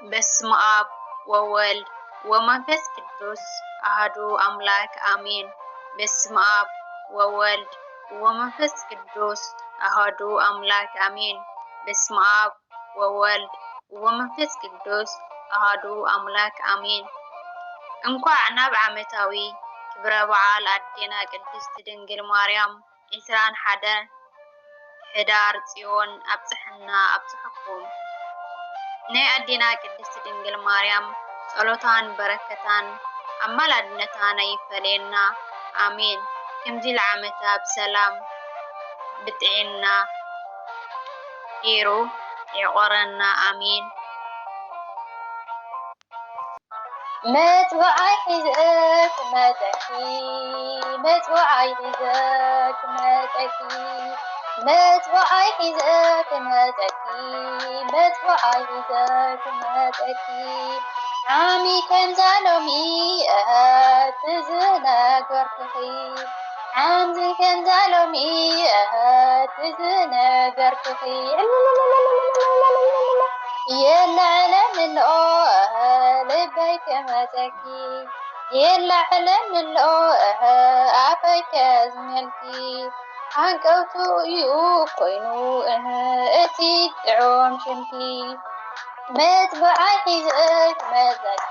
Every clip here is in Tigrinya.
በስመ አብ ወወልድ ወመንፈስ ቅዱስ አሐዱ አምላክ አሜን። በስመ አብ ወወልድ ወመንፈስ ቅዱስ አሐዱ አምላክ አሜን። በስመ አብ ወወልድ ወመንፈስ ቅዱስ አሐዱ አምላክ አሜን። እንኳዕ ናብ ዓመታዊ ክብረ በዓል አዴና ቅድስት ድንግል ማርያም 21 ሕዳር ጽዮን አብጽሕና አብጽሕኩም። ናይ አዴና ቅድስት ድንግል ማርያም ጸሎታን በረከታን አማላድነታን አይፈለየና አሜን። ከምዚ ለዓመታ ብሰላም ብጥዕና ጌሩ ይቆረና አሜን። መጥዋዕይ ሒዘት መጠኪ መጥዋዕይ ሒዘት መጠኪ መጥዋዕይ ሒዘት መጠኪ መጥዋዕይ ሒዘት መጠኪ ዓሚ ከምዛሎሚ ትዝነገርክኺ ዓምዚ ከምዛሎሚ ትዝነገርክኺ የላዕለምሎ ልበይ ከመጠኪ የላዕለምሎ ኣፈይ ከዝመልኪ ሓንቀውቱ እዩ ኮይኑ እቲ ጥዑም ሽምኪ መጥዋዕይ ሒዘት መጠኪ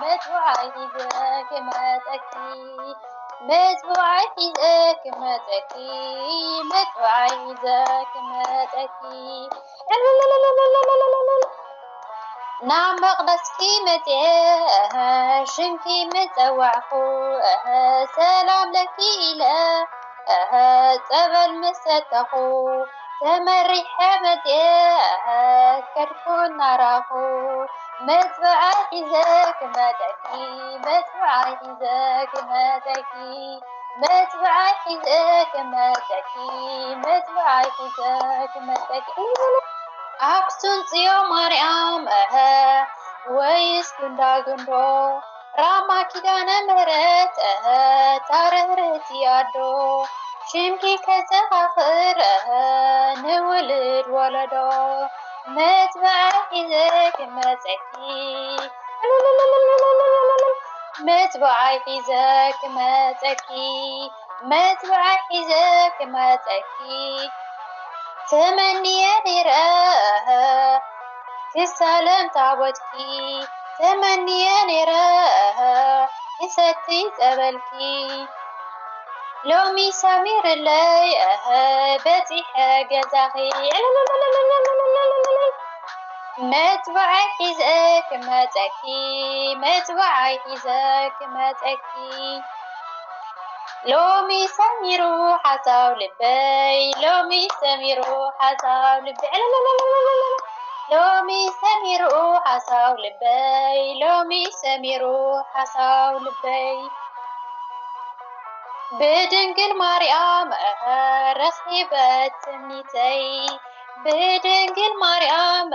መጥዋዕይ ሒዘት መጠኪ መጥዋዕይ ሒዘት መጠኪ መጥዋዕይ ሒዘት መጠኪ ናብ መቕደስኪ መጽአ ሽምኪ መጸዋዕኹ ሰላም ለኪ ኢለ ጸበል መሰተኹ ተመሪሐ መጽአ ከድኩ ናራኹ መጥዋዕይ ሒዘት መጠኪ መጥዋዕይ ሒዘት መጠኪ መጥዋዕይ ሒዘት መጠኪ መጥዋዕይ ሒዘት መጠኪ አክሱም ጽዮን ማርያም ወይስ ጉንዳጉንዶ ራማ ኪዳነ ምሕረት ታርህርቲ አዶ ሽምኪ ከዘኻኽር ንውልድ ወለዶ መጥዋዕይ ሒዘት መጠኪ መጥዋዕይ ሒዘት መጠኪ መጥዋዕይ ሒዘት መጠኪ ተመንየ ነይረ ክሳለም ታቦትኪ ተመንየ ነይረ ክሰቲ ጸበልኪ ሎሚ ሰሚርለይ በጺሐ ገዛኺ መጥዋዕይ ሒዘት መጠኪ መጥዋዕይ ሒዘት መጠኪ ሎሚ ሰሚሩ ሓሳብ ልበይ ሎሚ ሰሚሩ ሓሳብ ልበይ ሎሚ ሰሚሩ ሓሳብ ልበይ ሎሚ ሰሚሩ ሓሳብ ልበይ ብድንግል ማርያም ረኺበት እምኒተይ ብድንግል ማርያም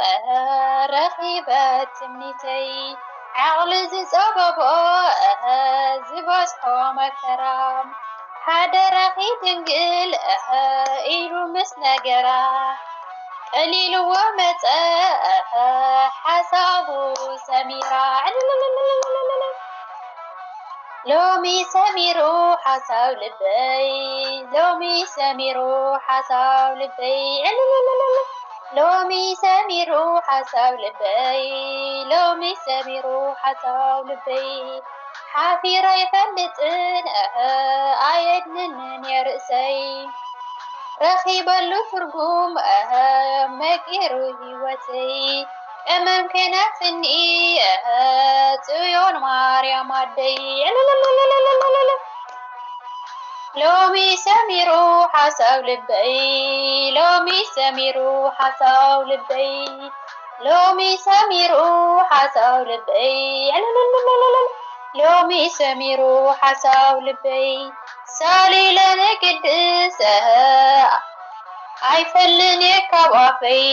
ረኺበት እምኒተይ ዓቕሊ ዝጸበቦ ዝበዝሖ መከራ ሓደረኺ ድንግል ኢሉ ምስ ነገራ ቀሊልዎ መጸ ሓሳቡ ሰሚራ ሎሚ ሰሚሩ ሓሳብ ልበይ ሎሚ ሰሚሩ ሓሳብ ልበይ ሎሚ ሰሚሩ ሓሳብ ልበይ ሎሚ ሰሚሩ ሓሳብ ልበይ ሓፊረ ይፈልጥን ኣየድንን የርእሰይ ረኺበሉ ትርጉም መቂሩ ህይወተይ ቀመም ከናፍኒ ጽዮን ማርያም አደይ ሎሚ ሰሚሩ ሓሳብ ልበይ ሎሚ ሰሚሩ ሓሳብ ልበይ ሎሚ ሰሚሩ ሓሳብ ልበይ ሎሚ ሰሚሩ ሓሳብ ልበይ ሳሊለነ ቅድስ ኣይፈልን ካብ ኣፈይ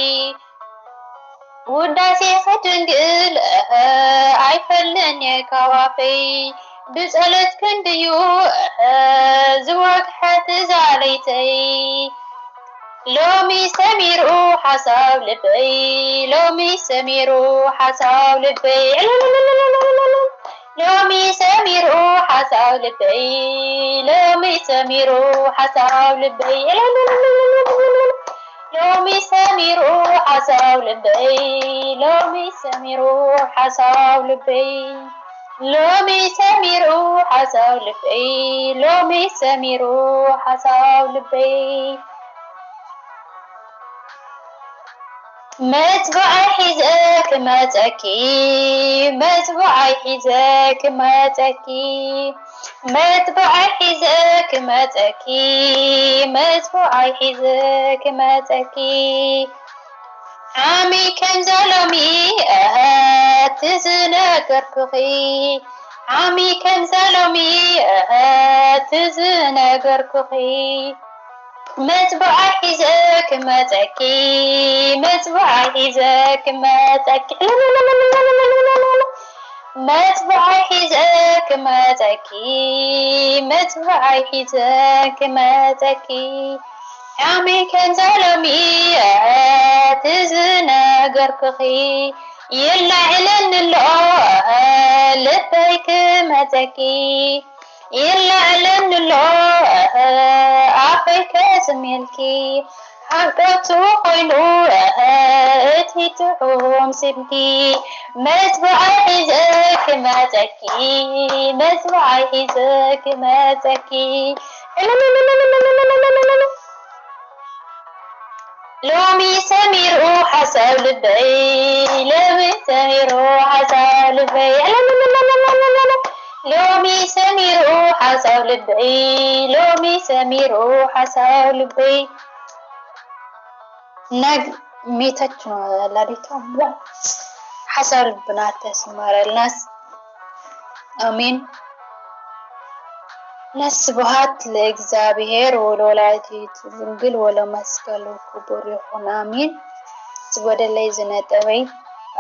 ውዳሴ ድንግል ኣይፈልን ካብ ኣፈይ ብጸሎት ክንድዩ ዝወግሐት ዛለይተይ لومي سميرو حساب لبي لومي سميرو حساب لبي لومي سميرو حساب لبي لومي سميرو حساب لبي لومي سميرو حساب لبي لومي سميرو حساب لبي لومي سميرو حساب لبي لومي سميرو حساب لبي متبعي حزك متأكي متبعي حزك متأكي متبعي حزك متأكي متبعي حزك متأكي عمي كم زلمي تزنقر كخي عمي كم زلمي تزنقر كخي متبعي حزك متأكي متبعي حزك متأكي متبعي حزك متأكي متبعي حزك متأكي عمي كان زلمي تزنا قركخي يلا علن الله لبيك متأكي يلا علن الله عفيك زميلكي حقتو قيلو اتي تعوم سبكي متبعي حزك متأكي متبعي حزك متأكي لومي سمير حسب لبي لومي سمير حسب لبي لومي سمير حسب لبي لومي سمير حسب لبي نج ميتاتشنو لاريتهم لا حسب البنات تسمار الناس امين نسبحات لእግዚአብሔር ወለወላዲቱ ድንግል ወለመስቀሉ ክቡር ይሁን አሜን። ዝወደለይ ዝነጠበይ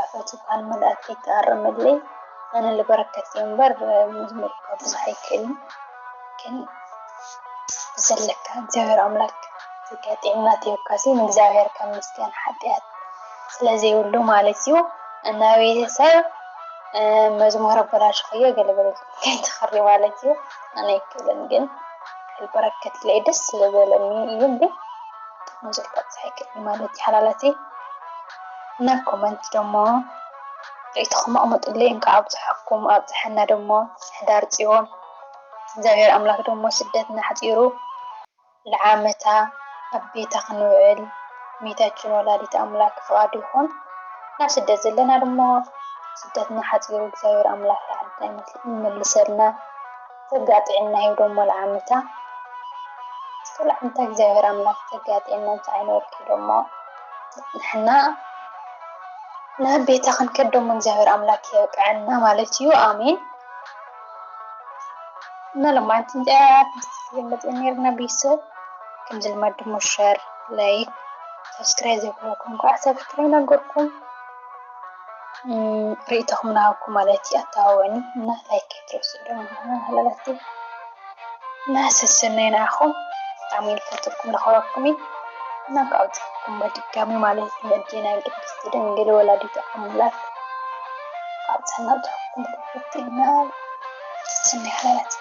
አፈቱ ቃል መልአክ ይታረምልኝ አነ ለበረከት ይንበር መዝሙር ቅዱስ አይከል ግን ዘለካ እግዚአብሔር አምላክ ዝቀጤና ተወካሲ እግዚአብሔር ከምስጋና ኃጢአት ስለዚህ ሁሉ ማለት ይው እና ቤተሰብ መዝሙር በላሽ ኸየ ገለገለ ከይተኸሪ ማለት ይው أنا يكلم جن البركة اللي دس لبلني يمدي مزلقة هيك مالتي حلالتي نا كومنت دمو ريتخم أمط اللي إنك عبد حكم عبد حنا دمو حدار تيون زاهر أملاك دمو سدتنا حتيرو العامتا أبيتا خنوعل ميتا جنولا أملاك فاديهون نا سدت زلنا دمو سدتنا حتيرو زاهر أملاك عدنا ملسرنا تقاطعنا يدوم العامتا كل عامتا እግዚአብሔር አምላክ ተጋጥዕና ሳይኖርክ ደሞ ንሕና ናቤታ ክንከደሞ እግዚአብሔር አምላክ ይወቅዐና ማለት እዩ አሜን نلمعت انتقاد مستقبلت انيرنا بيسو كم زي المادة مشار لايك سبسكرايب يقولكم قاعدة فكرين أقولكم ريتهم ناكم مالتي أتاوني من لايك ترسلون هلالتي ناس السنين أخو تعمل فتركم لخواركمي نقعدكم بدكامي مالتي مدينة قدستي دنجل ولادي تعملات قاعد سنة تحكم بفتنا السنة هلالتي